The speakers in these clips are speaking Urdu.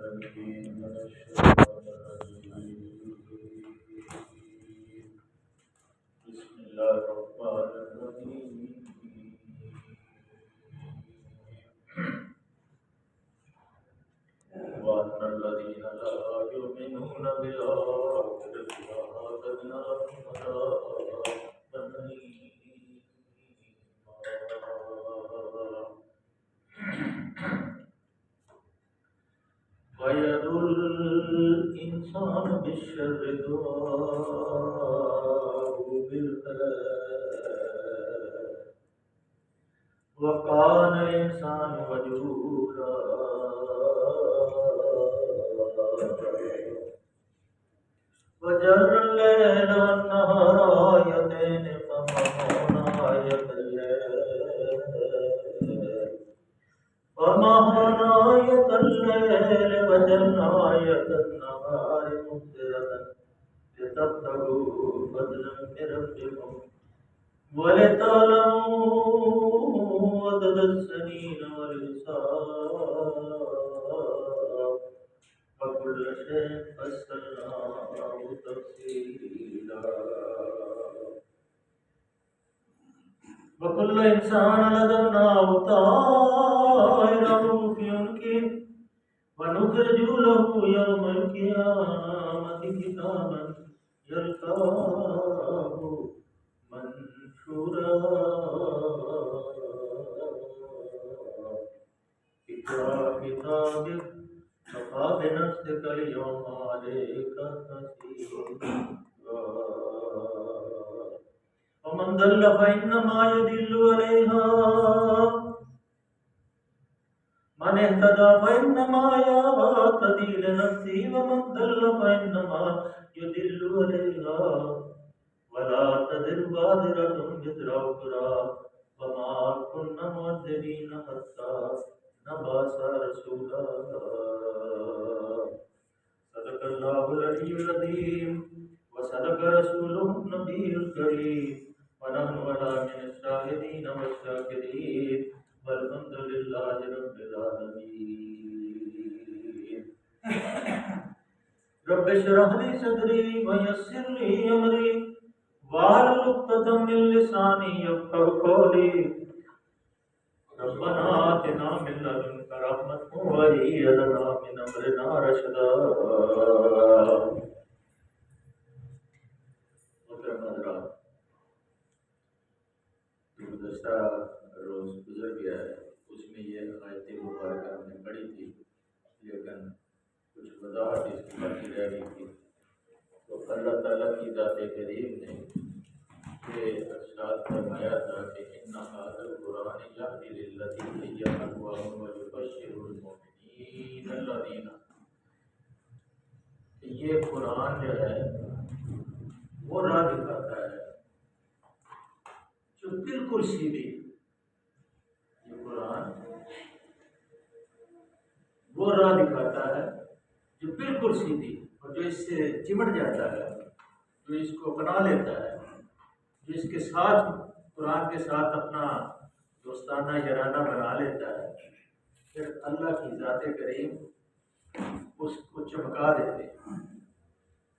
بسم الله الرحمن الرحيم وأن الذين لا يؤمنون بالآخرة أعتدنا لهم عذابا أليما ويدعو الإنسان بالشر دعاءه بالخير وكان الإنسان وجولا وجعلنا الليل والنهار آيتين فمحونا آية الليل وجعلنا آية النهار مبصرة لتبتغوا فضلا من ربكم ولتعلموا عدد السنين والحساب وكل شيء فصلناه تفصيلا وكل إنسان ألزمناه طائره في عنقه ونخرج له يوم القيامة كتابا يلقاه منشورا اقرأ كتابك كفى بنفسك اليوم عليك حسيبا ومن ضل فإنما يضل عليها من اهتدى فإنما يهتدي لنفسه ومن ضل فإنما يضل عليها ولا تزر وازرة وزر أخرى وما كنا معذبين حتى نبعث رسولا صدق الله العلي العظيم وصدق رسوله النبي الكريم ونحن على من الشاهدين والشاكرين والحمد لله رب العالمين رب اشرح لي صدري ويسر لي أمري واحلل عقدة من لساني يفقهوا قولي ربنا آتنا من لدنك رحمة وهيئ لنا من أمرنا رشدا محترم حضرات، گزشتہ روز گزر گیا ہے، اس میں یہ آیت مبارکہ ہم نے پڑھی تھی، لیکن کچھ وضاحت اس کی باقی رہ گئی تھی۔ تو اللہ تعالیٰ کی ذات کریم نے یہ ارشاد فرمایا تھا کہ ان ھذا القرآن یہدی للتی ہی اقوام ویبشر المؤمنین الذین، کہ یہ قرآن جو ہے وہ راہ دکھاتا ہے جو بالکل سیدھی، یہ قرآن وہ راہ دکھاتا ہے جو بالکل سیدھی، اور جو اس سے چمٹ جاتا ہے، جو اس کو اپنا لیتا ہے، جو اس کے ساتھ قرآن کے ساتھ اپنا دوستانہ یارانہ بنا لیتا ہے، پھر اللہ کی ذات کریم اس کو چمکا دیتے ہیں،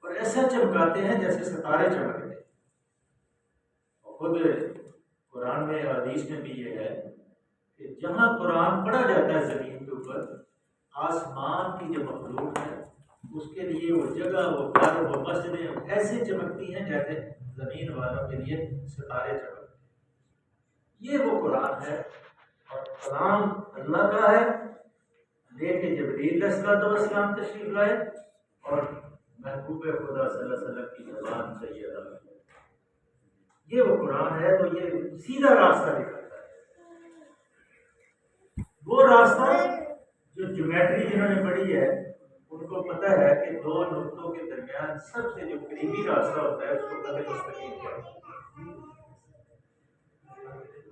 اور ایسا چمکاتے ہیں جیسے ستارے چمکتے ہیں۔ خود قرآن میں حدیث میں بھی یہ ہے کہ جہاں قرآن پڑھا جاتا ہے زمین کے اوپر، آسمان کی جو مخلوق ہے اس کے لیے وہ جگہ، وہ گھر، وہ مسجدیں ایسے چمکتی ہیں جیسے زمین والوں کے لیے ستارے چمکتے ہیں۔ یہ وہ قرآن ہے، اور کلام اللہ کا ہے، لے کے جبریل علیہ السلام تشریف لائے، اور محبوب خدا صلی اللہ علیہ وسلم کی زبان سے یہ وہ قرآن ہے۔ تو یہ سیدھا راستہ دکھاتا ہے، وہ راستہ جو جیومیٹری جنہوں نے پڑھی ہے ان کو پتہ ہے کہ دو نقطوں کے درمیان سب سے جو قریبی راستہ ہوتا ہے اس کو خط مستقیم کہتے ہیں۔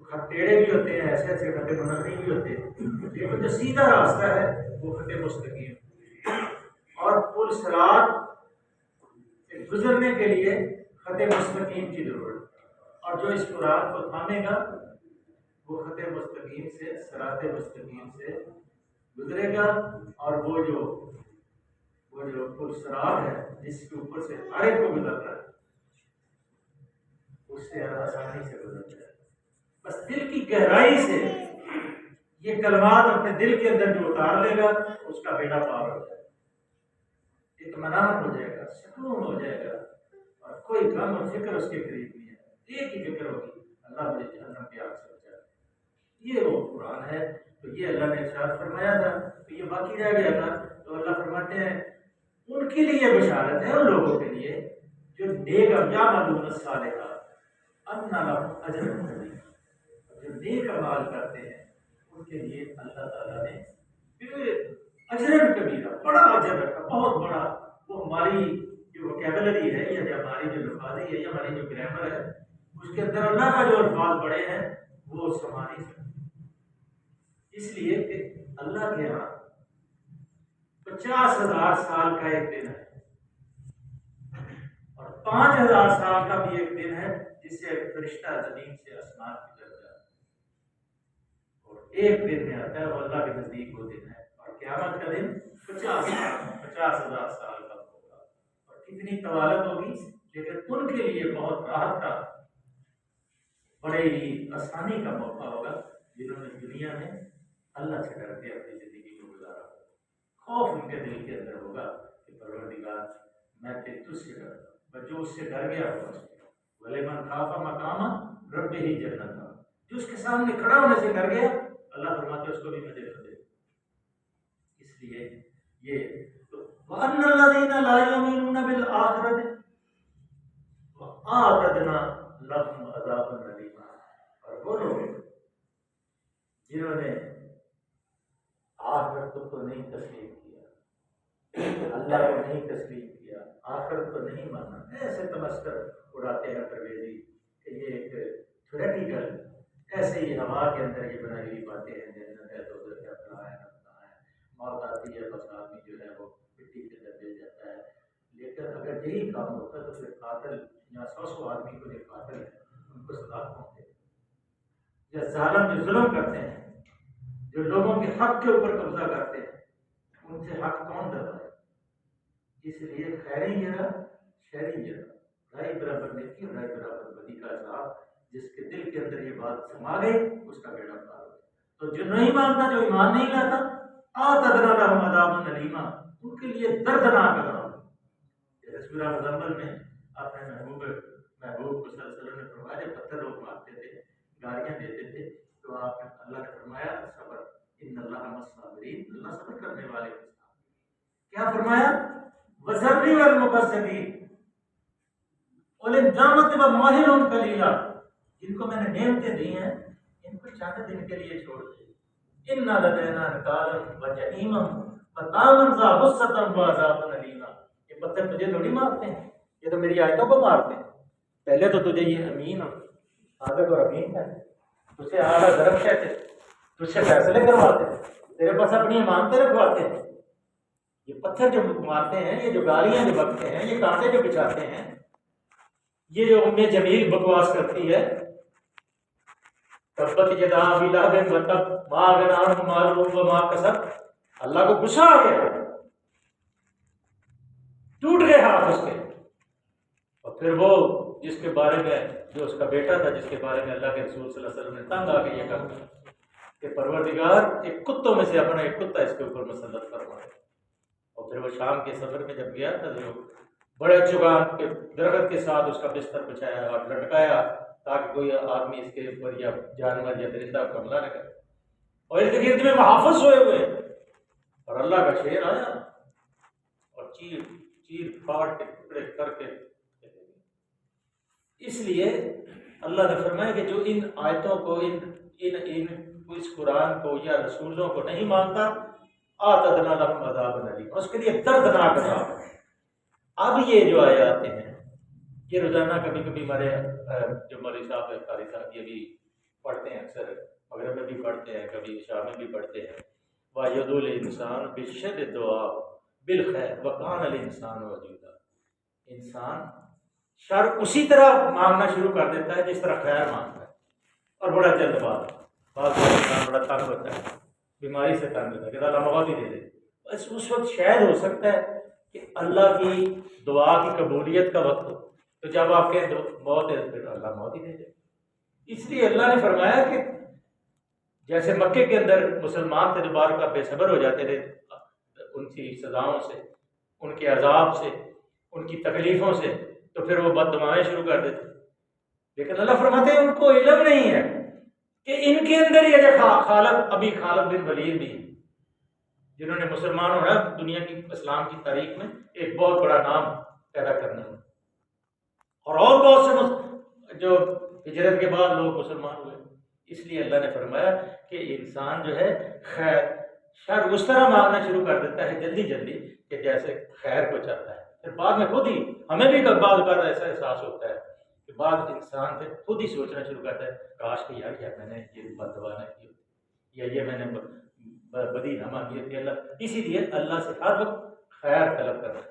خط ٹیڑھے بھی ہوتے ہیں، ایسے ایسے خط منحنی بھی ہوتے ہیں، لیکن جو سیدھا راستہ ہے وہ خط مستقیم۔ اور پل صراط گزرنے کے لیے خط مستقیم کی ضرورت، اور جو اس قرآن کو تھامے گا وہ خط مستقیم سے، صراط مستقیم سے گزرے گا، اور وہ جو وہ جو پرسراب ہے جس کے اوپر سے ہر ایک کو گزرتا ہے، اس سے آسانی سے گزرتا ہے۔ بس دل کی گہرائی سے یہ کلمات اپنے دل کے اندر جو اتار لے گا اس کا بیڑا پار ہو جائے گا، اطمینان ہو جائے گا، سکون ہو جائے گا، اور کوئی غم اور فکر اس کے قریب نہیں ہے۔ ایک ہی فکر ہوگی، اللہ مجھے جہنم کی آگ سے بچا۔ یہ وہ قرآن ہے۔ تو یہ اللہ نے ارشاد فرمایا تھا، تو یہ باقی رہ گیا تھا، تو اللہ فرماتے ہیں ان کے لیے بشارت ہے، ان لوگوں کے لیے جو نیک یعملون الصالحات ان لهم اجر عظیم، جو نیک اعمال کرتے ہیں ان کے لیے اللہ تعالیٰ نے اجر کبیرہ، بڑا اجر رکھا، بہت بڑا۔ وہ ہماری جو وکیبلری ہے یا ہماری جو لفاظی ہے یا ہماری جو گرامر ہے اس کے اندر اللہ کا جو الفاظ بڑے ہیں وہ سما نہیں سکتے، اس لیے کہ اللہ کے یہاں 50,000 سال کا ایک دن ہے اور 5,000 سال کا بھی ایک دن ہے جس سے فرشتہ زمین سے آسمان کی طرف جاتا ہے، اور ایک دن میں آتا ہے وہ اللہ کے نزدیک وہ دن ہے، اور قیامت کا دن 50,000 سال کا ہوگا، اور کتنی طوالت ہوگی، لیکن ان کے لیے بہت راحت کا، بڑے ہی آسانی کا موقع ہوگا جنہوں نے دنیا میں اللہ سے ڈر کے اپنی زندگی کو گزارا، خوف ان کے دل کے اندر ہوگا کہ پروردگار میں تجھ سے ڈرتا ہوں، جو اس سے ڈر گیا ہوگا وَلِمَنْ خَافَ مَقَامَ رَبِّهِ جَنَّتَانِ، جو اس کے سامنے کھڑا ہونے سے ڈر گیا اللہ فرماتے اس کو بھی میں جنت دے۔ اس لیے یہ وَأَنَّ الَّذِينَ لَا يُؤْمِنُونَ بِالْآخِرَةِ وَأَعْتَدْنَا لَهُمْ عَذَابًا أَلِيمًا، اور وہ لوگ جنہوں نے آخرت کو نہیں تسلیم کیا، اللہ کو نہیں تسلیم کیا، آخرت کو نہیں مانا، ایسے تمسکر اڑاتے ہیں پرویزی کہ یہ ایک تھیوریٹیکل، ایسے ہی ہوا کے اندر یہ بنائی ہوئی باتیں ہیں، جنت ہے، دوزخ ہے، فلاں ہے، فلاں ہے، موت آتی ہے بس آدمی جو ہے وہ مٹی کے اندر مل جاتا ہے۔ لیکن اگر یہی کام ہوتا تو پھر قاتل یا 100 آدمی کو جو قاتل ہے ان کو سزا کون دے؟ یا ظالم جو ظلم کرتے ہیں، جو لوگوں کے حق کے اوپر قبضہ کرتے ہیں، ان سے حق کون دبائے؟ اس لیے خیری جرا شہری جرا، رائے برابر نیکی اور رائے برابر بدی کا عذاب جس کے دل کے اندر یہ بات سما گئی اس کا بیڑا پار ہو۔ تو جو نہیں مانتا، جو ایمان نہیں لاتا، اعتدنا لهم عذابا الیما، ان کے لیے دردناک عذاب۔ سورہ مزمل میں اپنے محبوب کو صلی اللہ علیہ وسلم نے فرمایا جب پتھر لوگ مارتے تھے، گالیاں دیتے تھے، تو آپ نے اللہ نے فرمایا صبر، ان اللہ مع الصابرین، اللہ صبر کرنے والے کے ساتھ۔ کیا فرمایا؟ وَذَرِّنِي وَالْمُكَذِّبِينَ اُولِي النَّعْمَةِ وَمَهِّلْهُمْ قَلِيلًا، جن کو میں نے نعمتیں دی ہیں ان کو چند دن کے لیے چھوڑ دے۔ إِنَّ لَدَيْنَا أَنْكَالًا وَجَحِيمًا وَطَعَامًا ذَا غُصَّةٍ وَعَذَابًا أَلِيمًا۔ یہ پتھر تجھے تھوڑی مارتے ہیں، یہ تو میری آیتوں کو مارتے ہیں۔ پہلے تو تجھے یہ امین صادق اور امین ہے، تجھے اعلیٰ ضرب کہتے ہیں، تجھ سے فیصلے کرواتے ہیں، تیرے پاس اپنی امانتیں رکھواتے ہیں۔ یہ پتھر جو مارتے ہیں، یہ جو گالیاں جو بکتے ہیں، یہ کانٹے جو بچھاتے ہیں، یہ جو ام جمیل بکواس کرتی ہے تبت یدا ابی لہب وتب ما اغنی عنہ مالہ وما کسب، اللہ کو غصہ آ گیا، ٹوٹ گئے ہاتھ اس کے، اور پھر وہ جس کے بارے میں جو اس کا بیٹا تھا، جس کے بارے میں اللہ کے رسول صلی اللہ علیہ وسلم نے تنگ آ کے یہ کہا کہ پروردگار ایک کتوں میں سے اپنا ایک کتا اس کے اوپر مسلط فرمائے۔ اور پھر وہ شام کے سفر میں جب گیا تھا جو بڑے چگان کے درخت کے ساتھ اس کا بستر بچھایا اور لٹکایا تاکہ کوئی آدمی اس کے اوپر یا جانور یا درندہ کو حملہ نہ کرے، اور ارد گرد میں محافظ سوئے ہوئے، اور اللہ کا شیر آیا اور چیر پھاڑ کے ٹکڑے کر کے۔ اس لیے اللہ نے فرمایا کہ جو ان آیتوں کو اس قرآن کو یا رسولوں کو نہیں مانتا، اعتدنا لهم عذابا الیما، اس کے لیے دردناک عذاب ہے۔ اب یہ جو آیات ہیں یہ روزانہ کبھی کبھی ہمارے جو مولوی صاحب قاری صاحب یہ بھی پڑھتے ہیں، اکثر مغرب میں بھی پڑھتے ہیں، کبھی عشاء میں بھی پڑھتے ہیں، وَيَدْعُو الْإِنسَانُ بِالشَّرِّ الدُّعَاءَ بِالْخَيْرِ وَكَانَ الْإِنسَانُ عَجُولًا، انسان شر اسی طرح مانگنا شروع کر دیتا ہے جس طرح خیر مانگتا ہے، اور بڑا جلد بعض انسان بڑا تنگ ہوتا ہے، بیماری سے تنگ ہوتا ہے کہ اللہ موت ہی دے دے، بس اس وقت شاید ہو سکتا ہے کہ اللہ کی دعا کی قبولیت کا وقت ہو تو جب آپ کے موت ہے پھر اللہ موت ہی دے دے. اس لیے اللہ نے فرمایا کہ جیسے مکے کے اندر مسلمان تھے دوبارہ کا بے صبر ہو جاتے تھے ان کی سزاؤں سے، ان کے عذاب سے، ان کی تکلیفوں سے، تو پھر وہ بد دعائیں شروع کر دیتے. لیکن اللہ فرماتے ہیں ان کو علم نہیں ہے کہ ان کے اندر یہ خالد بن ولید بھی ہیں جنہوں نے مسلمان ہونا دنیا کی اسلام کی تاریخ میں ایک بہت بڑا نام پیدا کرنا ہے، اور بہت سے جو ہجرت کے بعد لوگ مسلمان ہوئے. اس لیے اللہ نے فرمایا کہ انسان جو ہے خیر شر اس طرح مانگنا شروع کر دیتا ہے جلدی جلدی کہ جیسے خیر کو چاہتا ہے، پھر بعد میں خود ہی ہمیں بھی بعض بار ایسا احساس ہوتا ہے کہ بعض انسان پھر خود ہی سوچنا شروع کرتا ہے کاش کہ یار میں نے یہ بد دعا نہ کی یا یہ میں نے بدی نہ مانگی ہوتی. اللہ اسی لیے اللہ سے ہر وقت خیر طلب کرنا.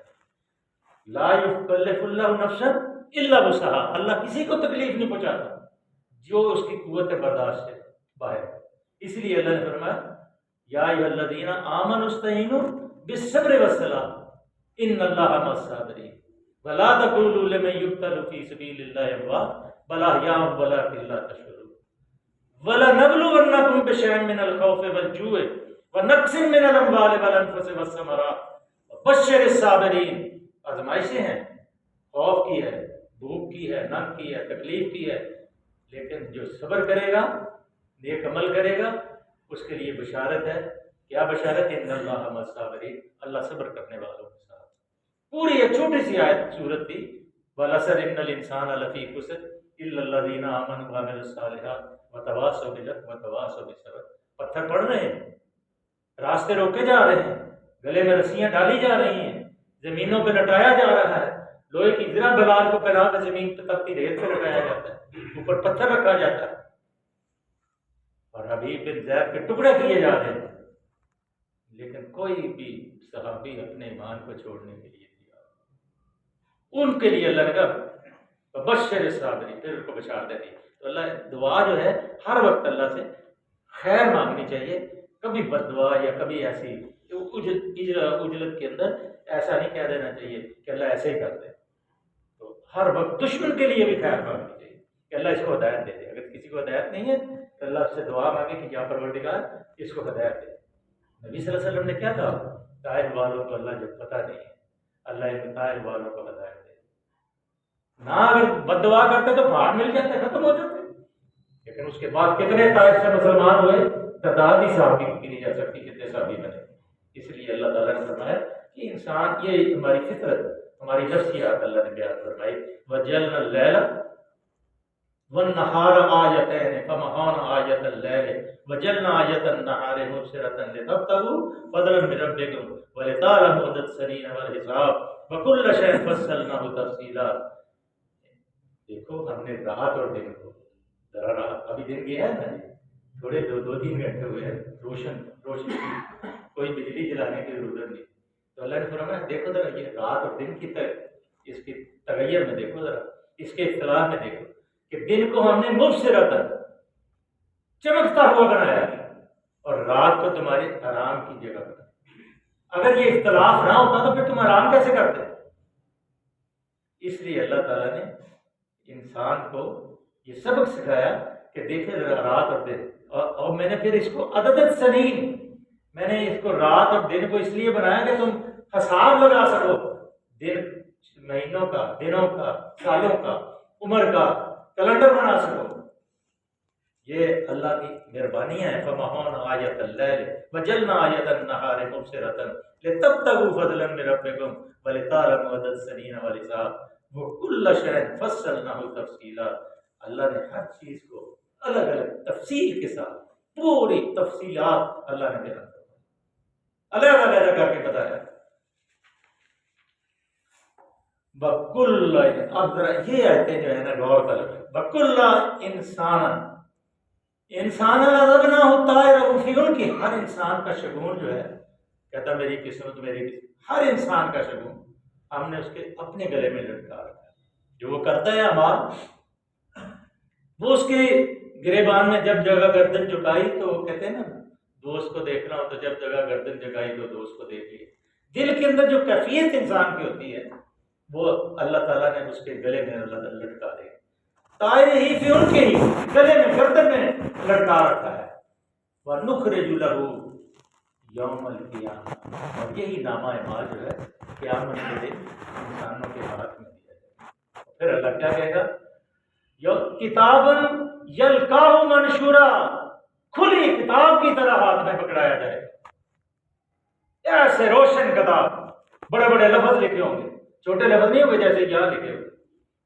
لا یکلف اللہ نفسا الا وسعها، اللہ کسی کو تکلیف نہیں پہنچاتا جو اس کی قوت برداشت سے باہر. اس لیے اللہ نے فرمایا یا ایھا الذین آمنوا استعینوا بالصبر والصلاۃ ان اللہ مع الصابرین ولا تقولوا لمن یقتل فی سبیل اللہ اموات بل احیاء ولکن لا تشعرون ولنبلونکم بشیء من الخوف والجوع ونقص من الاموال والانفس والثمرات وبشر الصابرین. آزمائشیں ہیں، خوف کی ہے، بھوک کی ہے، ننگ کی ہے، تکلیف کی ہے، لیکن جو صبر کرے گا، نیک عمل کرے گا، اس کے لیے بشارت ہے. کیا بشارت؟ ان اللہ مع الصابرین، اللہ صبر کرنے والوں کے ساتھ. پوری ایک چھوٹی سی آیت سورت تھی والعصر ان الانسان لفی خسر الا الذین آمنوا وعملوا الصالحات وتواصوا بالحق وتواصوا بالصبر. پتھر پڑ رہے ہیں، راستے روکے جا رہے ہیں، گلے میں رسیاں ڈالی جا رہی ہیں، زمینوں پہ لٹایا جا رہا ہے، لوہے کی ذرا بلال کو پہنا کر زمین پہ تپتی ریت پہ لٹایا جاتا ہے، اوپر پتھر رکھا جاتا ہے، اور حبیب بن زید کے ٹکڑے کیے جا رہے ہیں، لیکن کوئی بھی صحابی اپنے ایمان کو چھوڑنے کے لیے تیار. ان کے لیے اللہ نے کہا بشر الصابرین، پھر ان کو بشارت دے دی. تو اللہ دعا جو ہے ہر وقت اللہ سے خیر مانگنی چاہیے، کبھی بد دعا یا کبھی ایسی اجلت کے اندر ایسا نہیں کہہ دینا چاہیے کہ اللہ ایسے ہی کر دے. تو ہر وقت دشمن کے لیے بھی خیر مانگنی چاہیے کہ اللہ اس کو ہدایت دے دے. اگر کسی کو ہدایت نہیں ہے تو اللہ سے دعا مانگے کہ یا پروردگار اس کو ہدایت دے. نبی صلی اللہ علیہ وسلم نے کیا کہا؟ طائف والوں کو اللہ جب پتہ نہیں ہے اللہ ان طائف والوں کو ہدایت دے. نہ اگر بد دعا کرتے تو پہاڑ مل جاتے، ختم ہو جاتے. لیکن اس کے بعد کتنے طائف سے مسلمان ہوئے، تعداد ہی صحابی کی نہیں جا سکتی کتنے صحابی بنے. اس لیے اللہ تعالیٰ نے فرمایا کہ انسان یہ ہماری فطرت، ہماری نفسیات اللہ نے بیان فرمائی. وجعلنا اللیل والنہار آیتین فمحونا آیۃ اللیل وجعلنا آیۃ النہار مبصرۃ لتبتغوا فضلا من ربکم ولتعلموا عدد السنین والحساب وکل شیء فصلناہ تفصیلا. دیکھو ہم نے رات اور دن کو ذرا رات، ابھی دن گیا ہے نا، تھوڑے دو تین گھنٹے ہوئے ہیں روشن کوئی بجلی جلانے کی ضرورت نہیں. تو اللہ نے فرمایا دیکھو ذرا یہ رات اور دن کی اس کی تغیر میں دیکھو ذرا، اس کے اختلاف میں دیکھو کہ دن کو ہم نے مبصرۃ چمکتا ہوا بنایا ہے اور رات کو تمہارے آرام کی جگہ بنایا. اگر یہ اختلاف نہ ہوتا تو پھر تم آرام کیسے کرتے؟ اس لیے اللہ تعالیٰ نے انسان کو یہ سبق سکھایا کہ دیکھے ذرا رات اور دن، اور میں نے پھر اس کو عدد السنین، میں نے اس کو رات اور دن کو اس لیے بنایا کہ تم حساب لگا سکو، دن مہینوں کا، دنوں کا، سالوں کا، عمر کا کیلنڈر بنا سکو. یہ اللہ کی مہربانی ہے. فمحونا آیۃ اللیل وجعلنا آیۃ النہار مبصرۃ لتبتغوا فضلا من ربکم ولتعلموا عدد السنین والحساب وکل شیء فصلناہ تفصیلا. اللہ نے ہر چیز کو الگ الگ تفصیل کے ساتھ پوری تفصیلات اللہ نے بیان الگ الگ کر کے بتایا. بکل، اب ذرا یہ آیتیں جو ہے نا غور طلب ہے. بکل انسان لذبنا ہوتا ہے ان کی، ہر انسان کا شگون جو ہے کہتا میری قسمت میری قسمت، ہر انسان کا شگون ہم نے اس کے اپنے گلے میں لٹکا رکھا ہے. جو وہ کرتا ہے اعمال، وہ اس کے گریبان میں جب جگہ گردن جھکائی تو وہ کہتے ہیں نا دوست کو دیکھنا ہو تو جب جگہ گردن جھکائی تو دوست کو دیکھ لیے. دل کے اندر جو کیفیت انسان کی ہوتی ہے وہ اللہ تعالیٰ نے اس کے گلے میں لٹکا دے، طائر ہی پہ ان کے ہی گلے میں گردن میں لٹکا رکھا ہے۔ وَنُخْرِجُ لَهُ یوم القیامہ، اور یہی نامہ اعمال جو ہے قیامت کے دن انسانوں کے ہاتھ میں دیا جائے گا۔ پھر اللہ کیا کہے گا؟ کتاباً یلقاہ منشورا، کھلی کتاب کی طرح ہاتھ میں پکڑایا جائے گا، ایسے روشن کتاب، بڑے بڑے لفظ لکھے ہوں گے، چھوٹے لفظ نہیں ہوں گے جیسے یہاں لکھے ہوئے،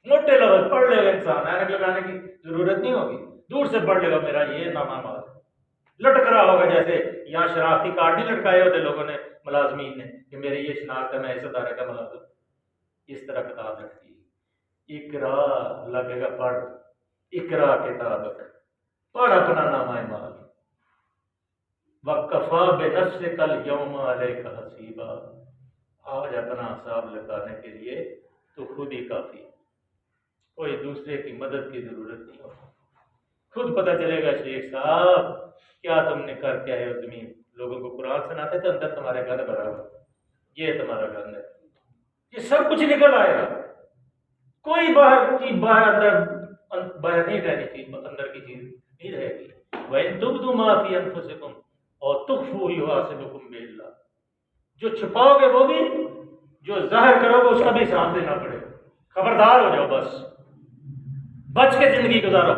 موٹے لفظ پڑھ لے گا انسان، اینک لگانے کی ضرورت نہیں ہوگی، دور سے پڑھ لے گا میرا یہ نامہ اعمال لٹک رہا ہوگا، جیسے یہاں شناختی کارڈ نہیں لٹکائے ہوتے لوگوں نے، ملازمین نے، کہ میری یہ شناخت ہے، میں اس ادارے کا ملازم، اس طرح کتاب لٹکی۔ اقرا لگے گا پڑھ، اقرا کتابک، پڑھ اپنا نامہ اعمال، وَكَفَى بِنَفْسِكَ الْيَوْمَ عَلَيْكَ حَسِيبًا، آج اپنا حساب لگانے کے لیے تو خود ہی کافی، کوئی دوسرے کی مدد کی ضرورت نہیں ہوگی، خود پتہ چلے گا شیخ صاحب کیا تم نے کر کے آئے ہو زمین، لوگوں کو قرآن سناتے تو اندر تمہارے گھر بھرا ہوا، یہ تمہارا گھر ہے، یہ سب کچھ نکل آئے گا، کوئی باہر کی باہر نہیں رہنی چیز، اندر کی چیز نہیں رہے گی۔ وَإِن تُبْدُوا مَا فِي أَنفُسِكُمْ اور تُخْفُوهُ يُحَاسِبْكُم بِهِ اللَّهُ، جو چھپاؤ گے وہ بھی، جو ظاہر کرو گے اس کا بھی حساب دینا پڑے گا، خبردار ہو جاؤ، بس بچ کے زندگی گزارو،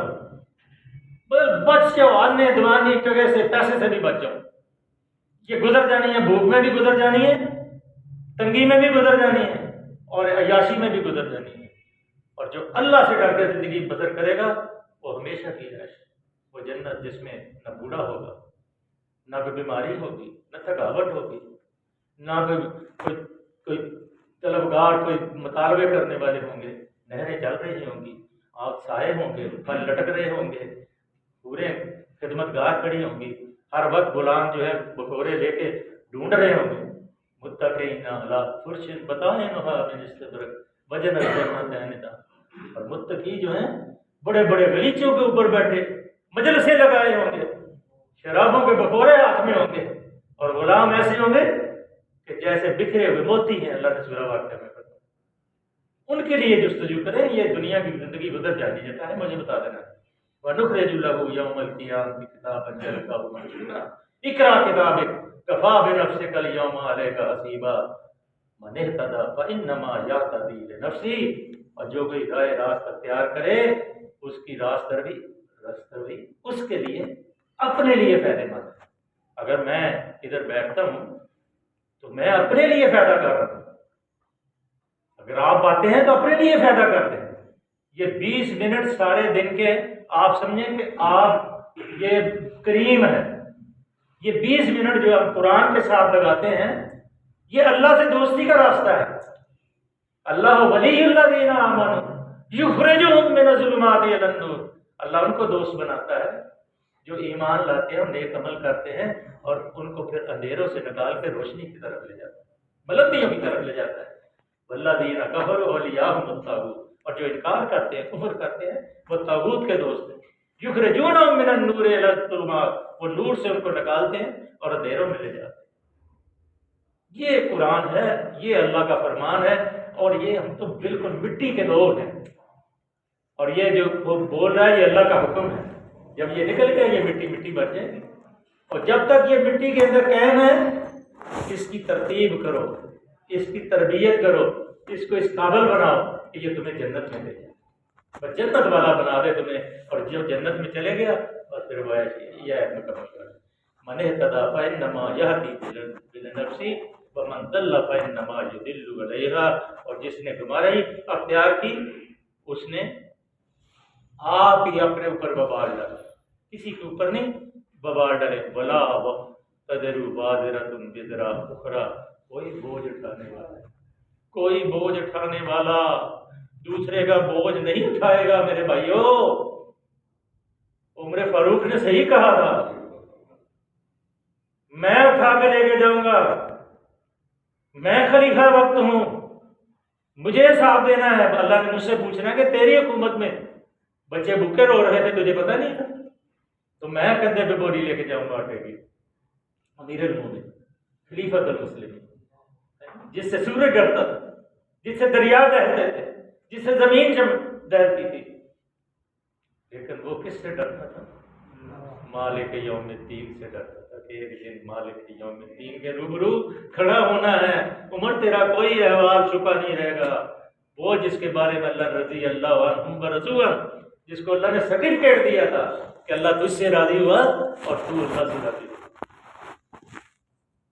بچ جاؤ، آنے دوانی ٹگے سے، پیسے سے بھی بچ جاؤ، یہ گزر جانی ہے، بھوک میں بھی گزر جانی ہے، تنگی میں بھی گزر جانی ہے، اور عیاشی میں بھی گزر جانی ہے، اور جو اللہ سے ڈر کے زندگی بسر کرے گا وہ ہمیشہ کی عیش، وہ جنت جس میں نہ بوڑھا ہوگا، نہ کوئی بیماری ہوگی، نہ تھکاوٹ ہوگی، نہ کوئی طلبگار، کوئی مطالبے کرنے والے ہوں گے، نہریں چل رہی ہوں گی، آپ سائے ہوں گے، پھل لٹک رہے ہوں گے، پورے خدمت گار کھڑی ہوں گی، ہر وقت غلام جو ہے بکورے لے کے ڈھونڈ رہے ہوں گے، متقین علی فرش بطائنہا من استبرق وجنۃ، اور متقی جو ہیں بڑے بڑے غلیچوں کے اوپر بیٹھے مجلسیں لگائے ہوں گے، شرابوں کے بکورے ہاتھ میں ہوں گے، اور غلام ایسے ہوں گے کہ جیسے بکھرے ہوئے موتی ہیں، اللہ نے سورہ واقعہ میں فرمایا۔ ان کے لیے جستجو کریں، یہ دنیا کی زندگی گزر جانی ہے، مجھے بتا دینا۔ وَنُخْرِجُ لَهُ يَوْمَ الْقِيَامَةِ كِتَابًا يَلْقَاهُ مَنشُورًا اقْرَأْ كِتَابَكَ كَفَىٰ بِنَفْسِكَ الْيَوْمَ عَلَيْكَ حَسِيبًا مَنِ اهْتَدَىٰ فَإِنَّمَا يَهْتَدِي لِنَفْسِهِ، اور جو کوئی رائے راست اختیار کرے اس کی راست روی اس کے لیے اپنے لیے فائدہ مند ہے۔ اگر میں ادھر بیٹھتا ہوں تو میں اپنے لیے فائدہ کر رہا ہوں، اگر آپ آتے ہیں تو اپنے لیے فائدہ کرتے ہیں۔ یہ 20 منٹ سارے دن کے آپ سمجھیں کہ آپ یہ کریم ہے، یہ 20 منٹ جو ہم قرآن کے ساتھ لگاتے ہیں یہ اللہ سے دوستی کا راستہ ہے۔ اللہ ولی الذین آمنوا یخرجہم من الظلمات الی النور، اللہ ان کو دوست بناتا ہے جو ایمان لاتے ہیں اور نیک عمل کرتے ہیں، اور ان کو پھر اندھیروں سے نکال کے روشنی کی طرف لے جاتا ہے، بلندیوں کی طرف لے جاتا ہے۔ والذین کفروا اولیاءہم الطاغوت، اور جو انکار کرتے ہیں، کفر کرتے ہیں، وہ طاغوت کے دوست ہیں۔ یخرجونہم من النور الی الظلمات، وہ نور سے ان کو نکالتے ہیں اور اندھیروں میں لے جاتے ہیں۔ یہ قرآن ہے، یہ اللہ کا فرمان ہے، اور یہ ہم تو بالکل مٹی کے لوگ ہیں، اور یہ جو وہ بول رہا ہے یہ اللہ کا حکم ہے۔ جب یہ نکل گیا یہ مٹی مٹی بن جائے گی، اور جب تک یہ مٹی کے اندر قائم ہے اس کی ترتیب کرو، اس کی تربیت کرو، اس کو اس قابل بناؤ کہ یہ تمہیں جنت میں لے جائے، بس جنت والا بنا دے تمہیں، اور جو جنت میں چلے گیا بس پھر وہ یہ ہے مکمل کر من اہتدی فانما یہدی لنفسہ ومن ضل فانما یضل علیہا، اور جس نے گمراہی اختیار کی اس نے آپ ہی اپنے اوپر وبال ڈالا، کسی کے اوپر نہیں وبال ڈالے۔ ولا تذر وازرۃ وزر اخری، کوئی بوجھ اٹھانے والا، کوئی بوجھ اٹھانے والا دوسرے کا بوجھ نہیں اٹھائے گا۔ میرے بھائیو، عمر فاروق نے صحیح کہا تھا، میں اٹھا کے لے کے جاؤں گا، میں خلیفہ وقت ہوں، مجھے حساب دینا ہے۔ اللہ نے مجھ سے پوچھنا ہے کہ تیری حکومت میں بچے بھوکے رو رہے تھے، تجھے پتہ نہیں تھا؟ تو میں کندھے پہ بوری لے کے جاؤں گا آٹے کی، امیر المومنین، خلیفۃ المسلمین۔ جس سے سورج ڈرتا تھا، جس سے دریا بہتے تھے، جس سے زمین دہتی تھی، لیکن وہ کس سے ڈرتا تھا؟ مالک یوم الدین سے ڈرتا تھا کہ ایک دن مالک یوم الدین کے روبرو کھڑا ہونا ہے، عمر تیرا کوئی احوال چھپا نہیں رہے گا۔ وہ جس کے بارے میں اللہ رضی اللہ عنہم ورضوا، جس کو اللہ نے سرٹیفکیٹ دیا تھا کہ اللہ تجھ سے راضی ہوا اور تو اللہ سے راضی ہوا،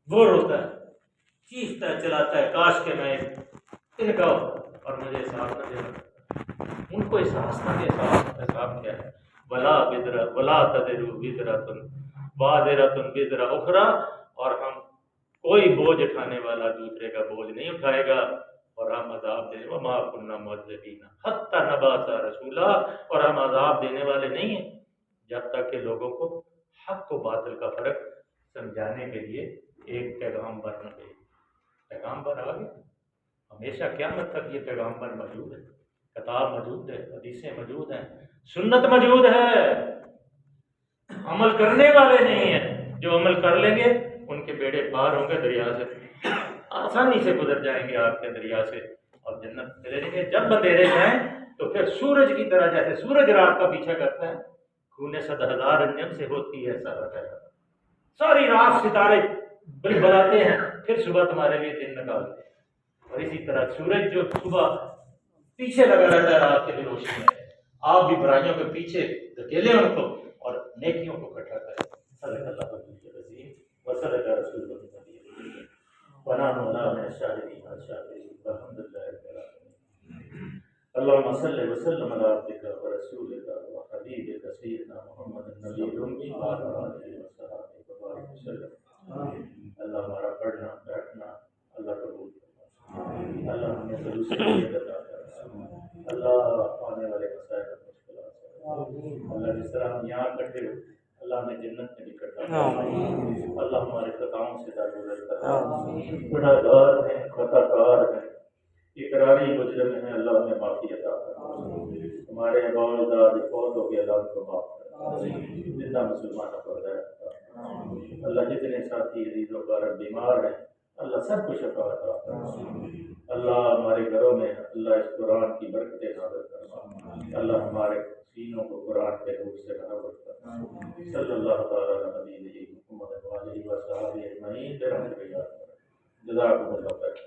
وہ روتا ہے، چیختا ہے، چلاتا ہے، کاش کہ میں ان کا اور مجھے احساس نہ دے۔ ان کو احساس نہ دے، احساس کیا ہے؟ ولا تذر وزرۃ وازرۃ وزر اخری، اور ہم کوئی بوجھ اٹھانے والا دوسرے کا بوجھ نہیں اٹھائے گا، اور ہم عذاب دیں وما كنا معذبین حتی نبعث رسولا، اور ہم عذاب دینے والے نہیں ہیں جب تک کہ لوگوں کو حق و باطل کا فرق سمجھانے کے لیے ایک پیغامبر نہ دے۔ پیغامبر آ گیا، ہمیشہ قیامت تک یہ پیغامبر موجود ہے، کتاب موجود ہے، حدیثیں موجود ہیں، سنت موجود ہے، عمل کرنے والے نہیں ہیں۔ جو عمل کر لیں گے ان کے بیڑے پار ہوں گے، دریا سے آسانی سے گزر جائیں گے آپ کے دریا سے، اور جنت چلے جائیں گے۔ جب اندھیرے جائیں تو پھر سورج کی طرح، جیسے سورج رات کا پیچھا کرتا ہے، خونے 100,000 انجم سے ہوتی ہے ساری رات ستارے بلبلاتے ہیں، پھر صبح تمہارے لیے دن نکالتے ہیں۔ اور اسی طرح سورج جو صبح پیچھے لگا رہتا ہے رات کے بھی روشنی میں، آپ بھی برائیوں کے پیچھے دھکیلیں ان کو اور نیکیوں کو اکٹھا کریں۔ صدق اللہ العظیم وصدق رسول اللہ ونحن علی من الشاہدین والشاکرین والحمد للہ رب العالمین۔ اللہم صل وسلم علی عبدک ورسولک وحبیبک سیدنا محمد النبی الأمی وعلی آلہ وصحبہ وبارک وسلم۔ اللہ ہمارا پڑھنا بیٹھنا اللہ قبول فرما، اللہ ہمیں خلوص نیت عطا فرما، اللہ آنے والے مسائل اور مشکلات سے اللہ جس طرح ہم یہاں اکٹھے ہوئے اللہ ہمیں جنت میں اکٹھا فرما، اللہ ہمارے خطاؤں سے درگزر کرنا، گناہ گار ہیں، خطا کار ہیں، اقراری مجرم ہیں، اللہ ہمیں معافی عطا فرما، ہمارے باپ داد فوت ہو گئے اللہ ان کو معاف کرنا، زندہ مسلمانوں کو ہدایت عطا، اللہ جتنے ساتھی عزیز و اقارب بیمار ہیں اللہ سب کو شفا عطا فرما، اللہ ہمارے گھروں میں اللہ اس قرآن کی برکتیں نازل فرما، اللہ ہمارے سینوں کو قرآن کے نور سے منور فرما، صلی اللہ تعالیٰ علیہ محمد وآلہ وصحبہ اجمعین برحمتک یا ارحم الراحمین۔ جزاکم اللہ خیر۔